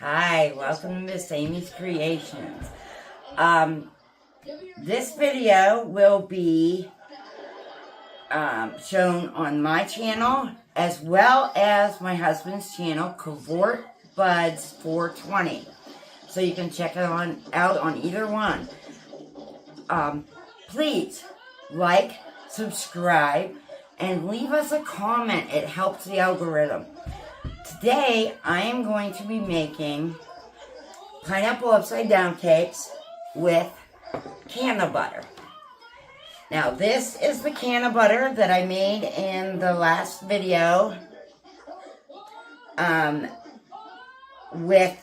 Hi, welcome to Miss Amy's Creations. This video will be shown on my channel as well as my husband's channel, Cavort Buds 420. So you can check it out on either one. Please like, subscribe, and leave us a comment. It helps the algorithm. Today, I am going to be making pineapple upside down cakes with can of butter. Now, this is the can of butter that I made in the last video with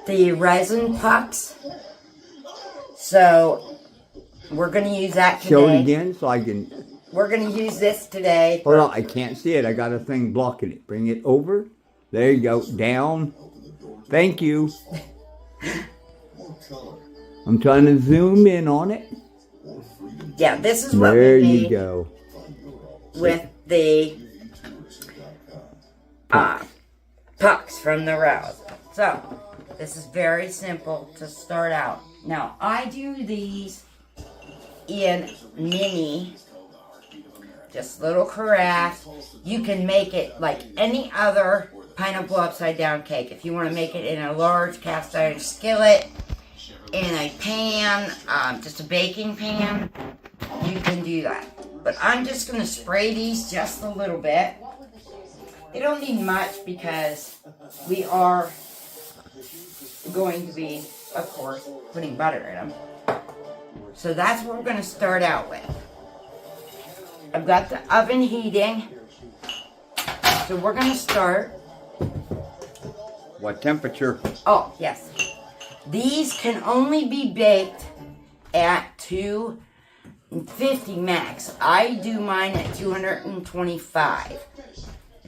the resin pucks. So, we're going to use that today. Show it again so I can... We're going to use this today. Hold on, I can't see it. I got a thing blocking it. Bring it over. There you go. Down. Thank you. I'm trying to zoom in on it. Yeah, this is what there we made you go. With the pucks from the rouse. So, this is very simple to start out. Now, I do these in mini, just little carafes. You can make it like any other pineapple upside down cake. If you want to make it in a large cast iron skillet, in a pan, just a baking pan, you can do that. But I'm just going to spray these just a little bit. They don't need much because we are going to be, of course, putting butter in them. So that's what we're going to start out with. I've got the oven heating. So we're going to start. What temperature? Oh, yes. These can only be baked at 250 max. I do mine at 225.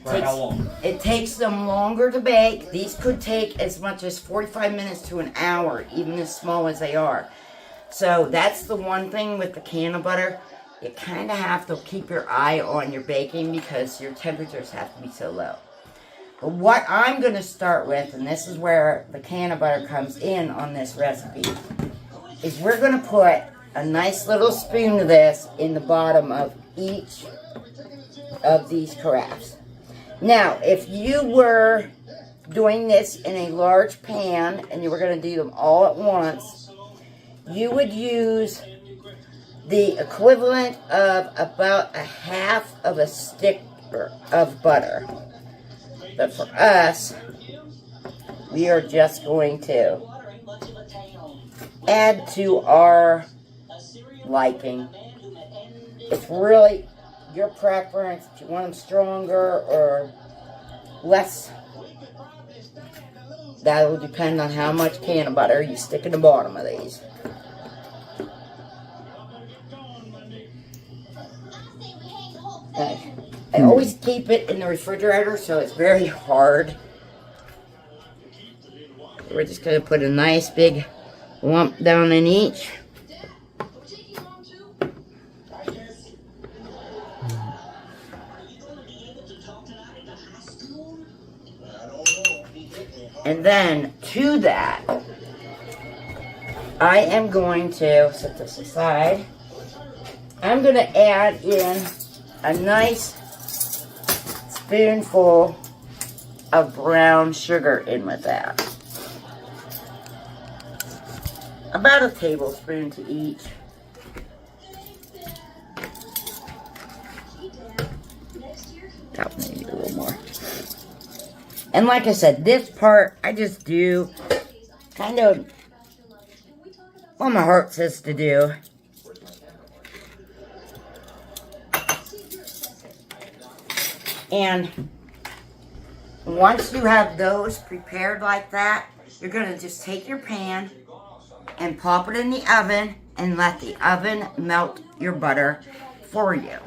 How long? It takes them longer to bake. These could take as much as 45 minutes to an hour, even as small as they are. So that's the one thing with the can of butter. You kind of have to keep your eye on your baking because your temperatures have to be so low. But what I'm going to start with, and this is where the can of butter comes in on this recipe, is we're going to put a nice little spoon of this in the bottom of each of these carafes. Now, if you were doing this in a large pan and you were going to do them all at once, you would use the equivalent of about a half of a stick of butter. But for us, we are just going to add to our liking. It's really your preference if you want them stronger or less. That will depend on how much can of butter you stick in the bottom of these. I always keep it in the refrigerator, so it's very hard. We're just going to put a nice big lump down in each. And then, to that, I am going to set this aside. I'm going to add in a nice spoonful of brown sugar in with that. About a tablespoon to each. That maybe a little more. And like I said, this part I just do kind of what my heart says to do. And once you have those prepared like that, you're going to just take your pan and pop it in the oven and let the oven melt your butter for you.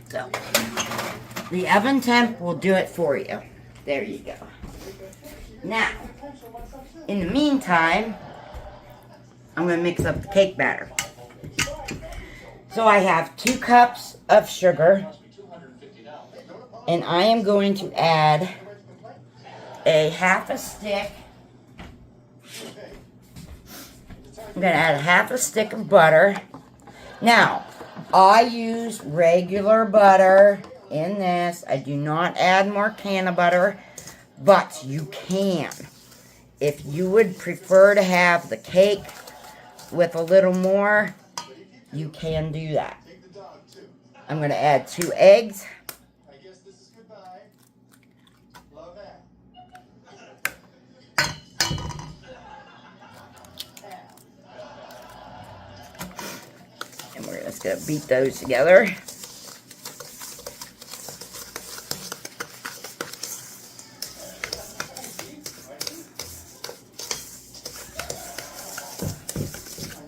So, the oven temp will do it for you. There you go. Now, in the meantime, I'm going to mix up the cake batter. So I have 2 cups of sugar, and I am going to add a half a stick. I'm going to add a half a stick of butter. Now, I use regular butter in this. I do not add more can of butter, but you can. If you would prefer to have the cake with a little more, you can do that. I'm going to add 2 eggs. And we're just going to beat those together.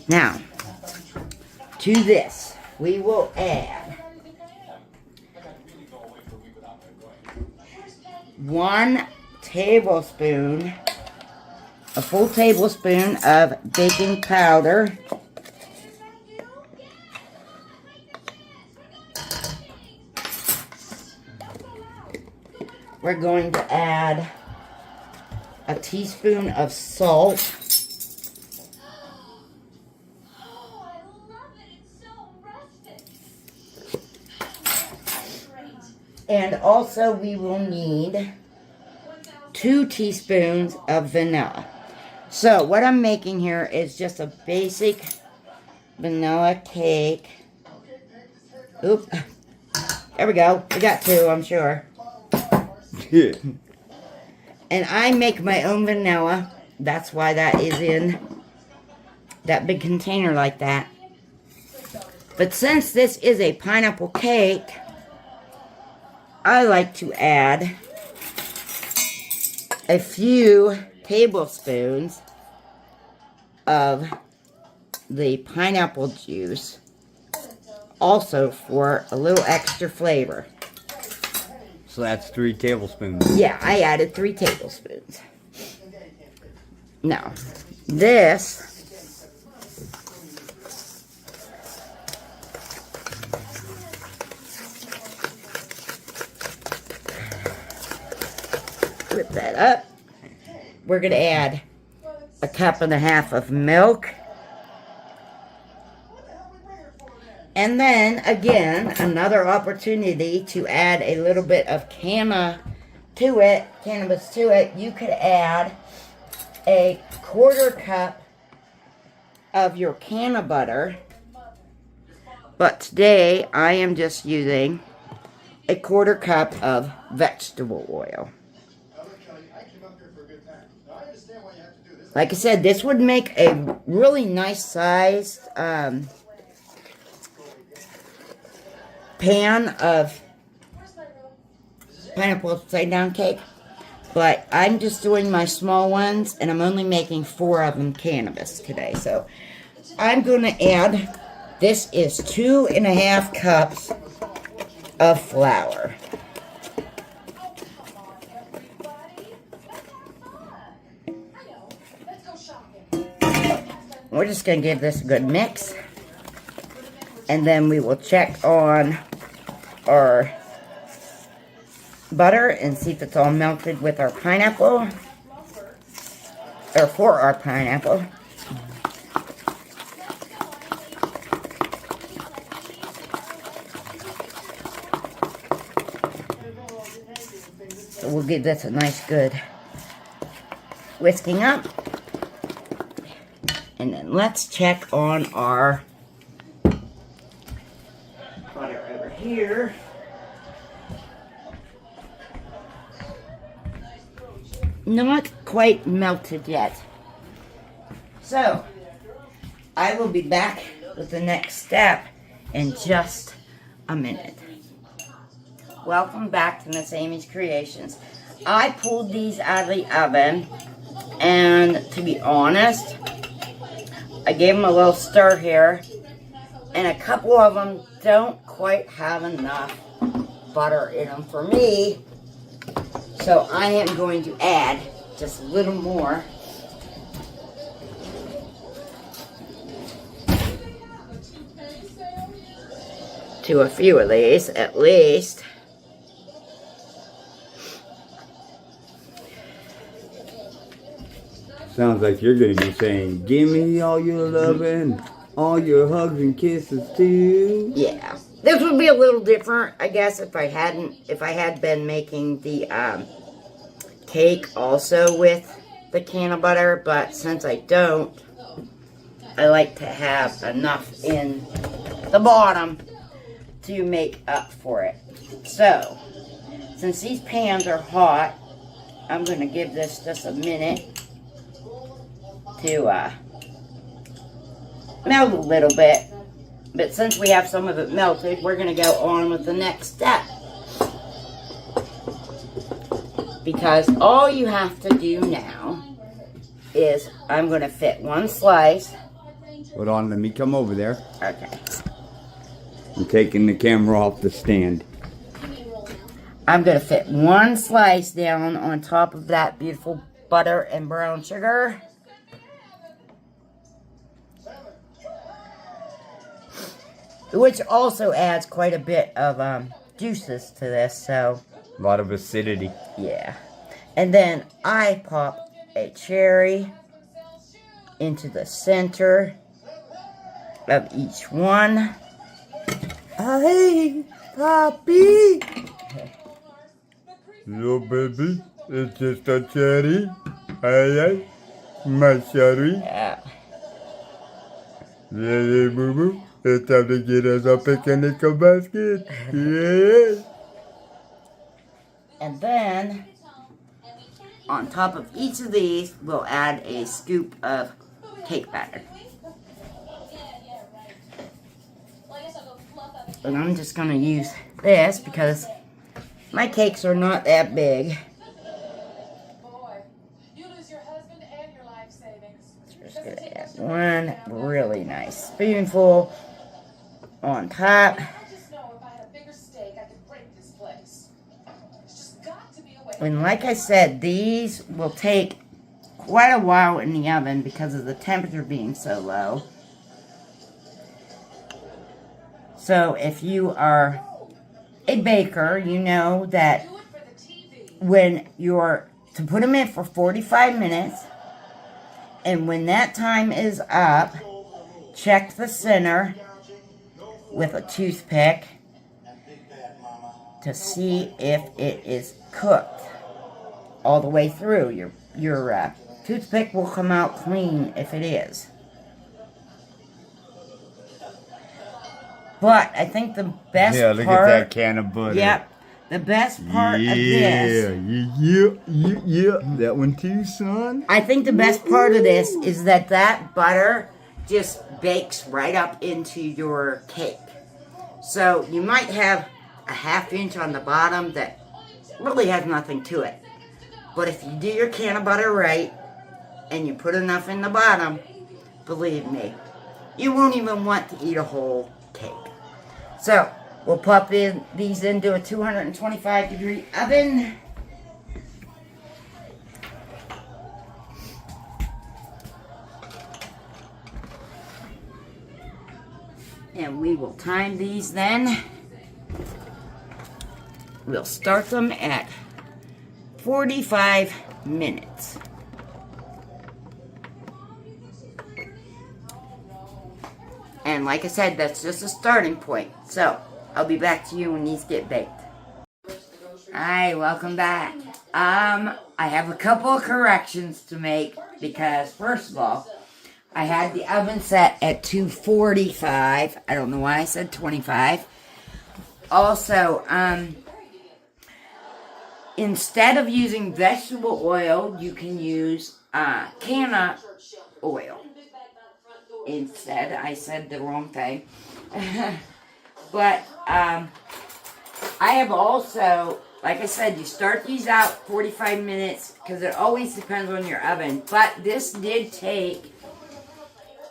Now, to this, we will add 1 tablespoon, a full tablespoon of baking powder. We're going to add a teaspoon of salt. And also we will need 2 teaspoons of vanilla. So what I'm making here is just a basic vanilla cake. Oop. There we go. We got 2, I'm sure. Yeah. And I make my own vanilla. That's why that is in that big container like that. But since this is a pineapple cake, I like to add a few tablespoons of the pineapple juice, also for a little extra flavor. So that's 3 tablespoons. Yeah, I added 3 tablespoons. Now, this whip that up. We're going to add a cup and a half of milk. And then, again, another opportunity to add a little bit of cannabis to it. You could add a 1/4 cup of your can of butter. But today, I am just using a 1/4 cup of vegetable oil. Like I said, this would make a really nice sized pan of pineapple upside down cake. But I'm just doing my small ones, and I'm only making 4 of them cannabis today. So I'm going to add, this is 2.5 cups of flour. We're just going to give this a good mix. And then we will check on our butter and see if it's all melted with our pineapple. Or for our pineapple. So we'll give this a nice good whisking up. And then let's check on our butter over here. Not quite melted yet. So, I will be back with the next step in just a minute. Welcome back to Miss Amy's Creations. I pulled these out of the oven, and to be honest, I gave them a little stir here, and a couple of them don't quite have enough butter in them for me, so I am going to add just a little more. to a few of these at least. Sounds like you're gonna be saying, "Give me all your loving, all your hugs and kisses too." Yeah, this would be a little different, I guess, if I had been making the cake also with the can of butter. But since I don't, I like to have enough in the bottom to make up for it. So, since these pans are hot, I'm going to give this just a minute to melt a little bit. But since we have some of it melted, we're going to go on with the next step. Because all you have to do now is, I'm going to fit one slice. Hold on, let me come over there. Okay. I'm taking the camera off the stand. I'm going to fit one slice down on top of that beautiful butter and brown sugar. Which also adds quite a bit of juices to this, so. A lot of acidity. Yeah. And then I pop a cherry into the center of each one. Hey, Poppy! Little baby, it's just a cherry. Hey, my cherry. Yeah. Yeah, boo boo. It's time to get us a picnic basket. Yeah. And then, on top of each of these, we'll add a scoop of cake batter. And I'm just going to use this because my cakes are not that big. Just going to add one really nice spoonful on top. And like I said, these will take quite a while in the oven because of the temperature being so low. So if you are a baker, you know that when you're to put them in for 45 minutes, and when that time is up, check the center with a toothpick to see if it is cooked all the way through. Your toothpick will come out clean if it is. But I think the best part... Yeah, look at that can of butter. Yep. The best part of this... Yeah. That one too, son. I think the best part of this is that butter just bakes right up into your cake. So you might have a ½ inch on the bottom that really has nothing to it. But if you do your can of butter right, and you put enough in the bottom, believe me, you won't even want to eat a whole cake. So, we'll pop these into a 225-degree oven. And we will time these then. We'll start them at 45 minutes. And like I said, that's just a starting point. So, I'll be back to you when these get baked. Hi, welcome back. I have a couple of corrections to make because, first of all, I had the oven set at 245. I don't know why I said 25. Also, instead of using vegetable oil, you can use canna oil. Instead, I said the wrong thing. But I have also, like I said, you start these out 45 minutes because it always depends on your oven. But this did take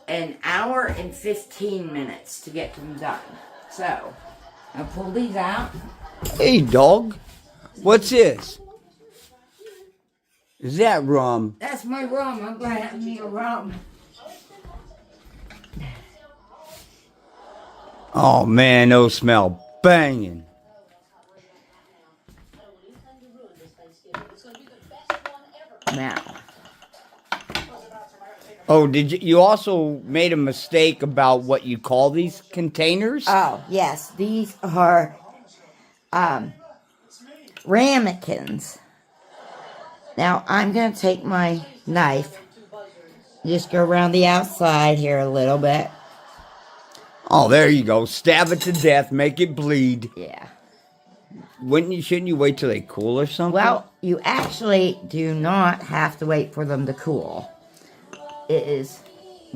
an hour and 15 minutes to get them done. So, I'll pull these out. Hey, dog. What's this? Is that rum? That's my rum. I'm going to have me a rum. Oh man, those smell banging. Now, Oh, you also made a mistake about what you call these containers? oh yes, these are ramekins. Now I'm going to take my knife, just go around the outside here a little bit. Oh, there you go. Stab it to death, make it bleed. Yeah. Shouldn't you wait till they cool or something? Well, you actually do not have to wait for them to cool. It is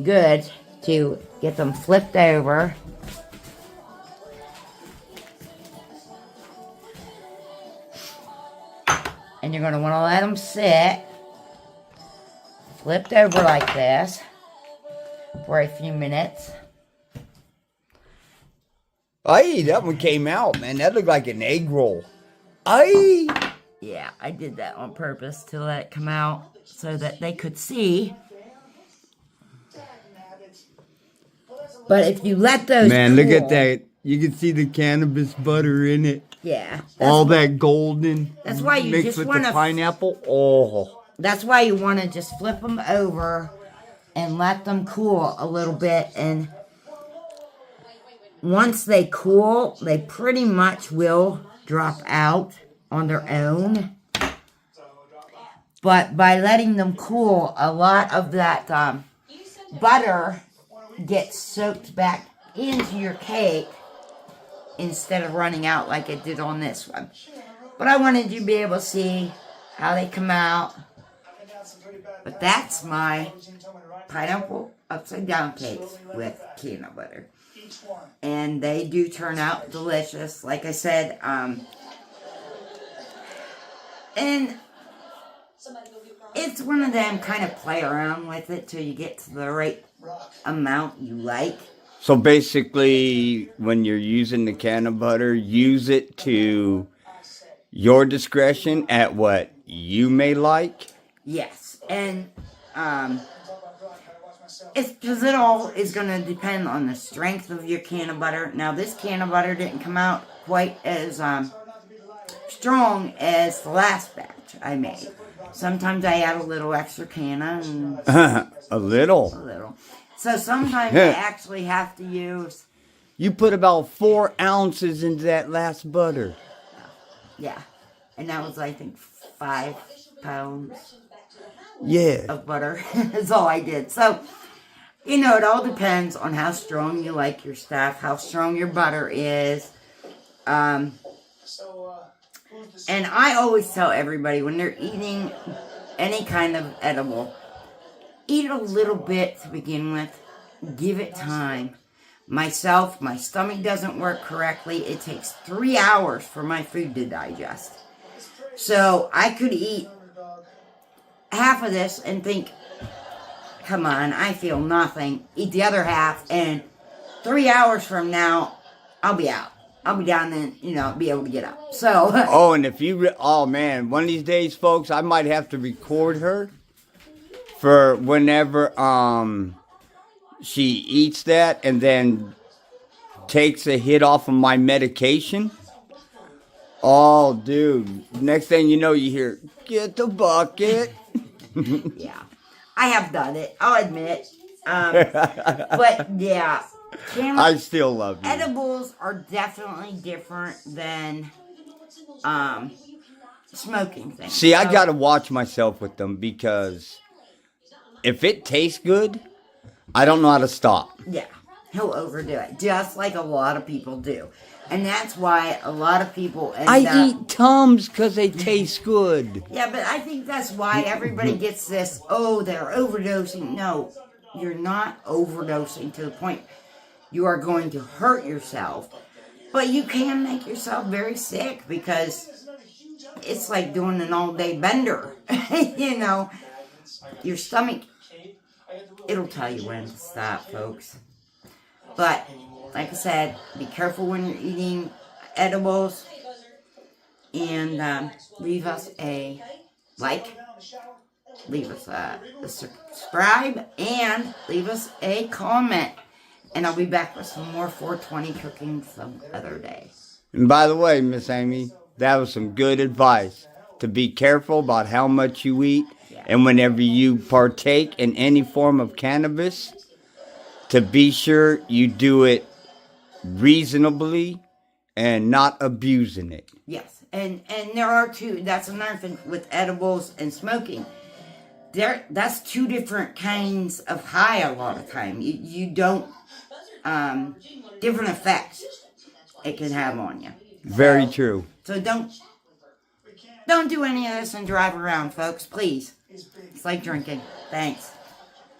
good to get them flipped over. And you're going to want to let them sit flipped over like this for a few minutes. Aye, that one came out, man. That looked like an egg roll. Aye. Yeah, I did that on purpose to let it come out so that they could see. But if you let those Man, look cool, at that. You can see the cannabis butter in it. Yeah. All that golden. That's why you mixed just with want the to. pineapple. Oh. That's why you want to just flip them over and let them cool a little bit. And once they cool, they pretty much will drop out on their own. But by letting them cool, a lot of that butter gets soaked back into your cake instead of running out like it did on this one. But I wanted you to be able to see how they come out. But that's my pineapple upside down cakes with peanut butter. And they do turn out delicious. Like I said, and it's one of them kind of play around with it till you get to the right amount you like. So basically, when you're using the can of butter, use it to your discretion at what you may like. Yes, and it's because it all is going to depend on the strength of your can of butter. Now, this can of butter didn't come out quite as strong as the last batch I made. Sometimes I add a little extra canna and A little. a little. So sometimes I actually have to use. You put about 4 ounces into that last butter. Yeah, and that was I think 5 pounds Yeah. of butter. That's all I did. So, you know, it all depends on how strong you like your stuff, how strong your butter is. And I always tell everybody when they're eating any kind of edible, eat a little bit to begin with. Give it time. Myself, my stomach doesn't work correctly. It takes 3 hours for my food to digest. So I could eat half of this and think, come on, I feel nothing. Eat the other half, and 3 hours from now, I'll be out. I'll be down and, be able to get up. So. Oh, and if you, oh man, one of these days, folks, I might have to record her for whenever she eats that and then takes a hit off of my medication. Oh, dude, next thing you know, you hear, get the bucket. Yeah, I have done it. I'll admit. But yeah, I still love you. Edibles are definitely different than smoking things. See, I gotta watch myself with them because if it tastes good, I don't know how to stop. Yeah, he'll overdo it, just like a lot of people do. And that's why a lot of people end up... I eat Tums because they taste good. Yeah, but I think that's why everybody gets this, oh, they're overdosing. No, you're not overdosing to the point you are going to hurt yourself. But you can make yourself very sick because it's like doing an all-day bender. Your stomach, it'll tell you when to stop, folks. But, like I said, be careful when you're eating edibles. And leave us a like, leave us a subscribe, and leave us a comment. And I'll be back with some more 420 cooking some other day. And by the way, Miss Amy, that was some good advice. To be careful about how much you eat. Yeah. And whenever you partake in any form of cannabis, to be sure you do it reasonably and not abusing it. Yes, and there are two. That's another thing with edibles and smoking. That's two different kinds of high. A lot of time, you don't different effects it can have on you. Very true. So don't do any of this and drive around, folks. Please, it's like drinking. Thanks.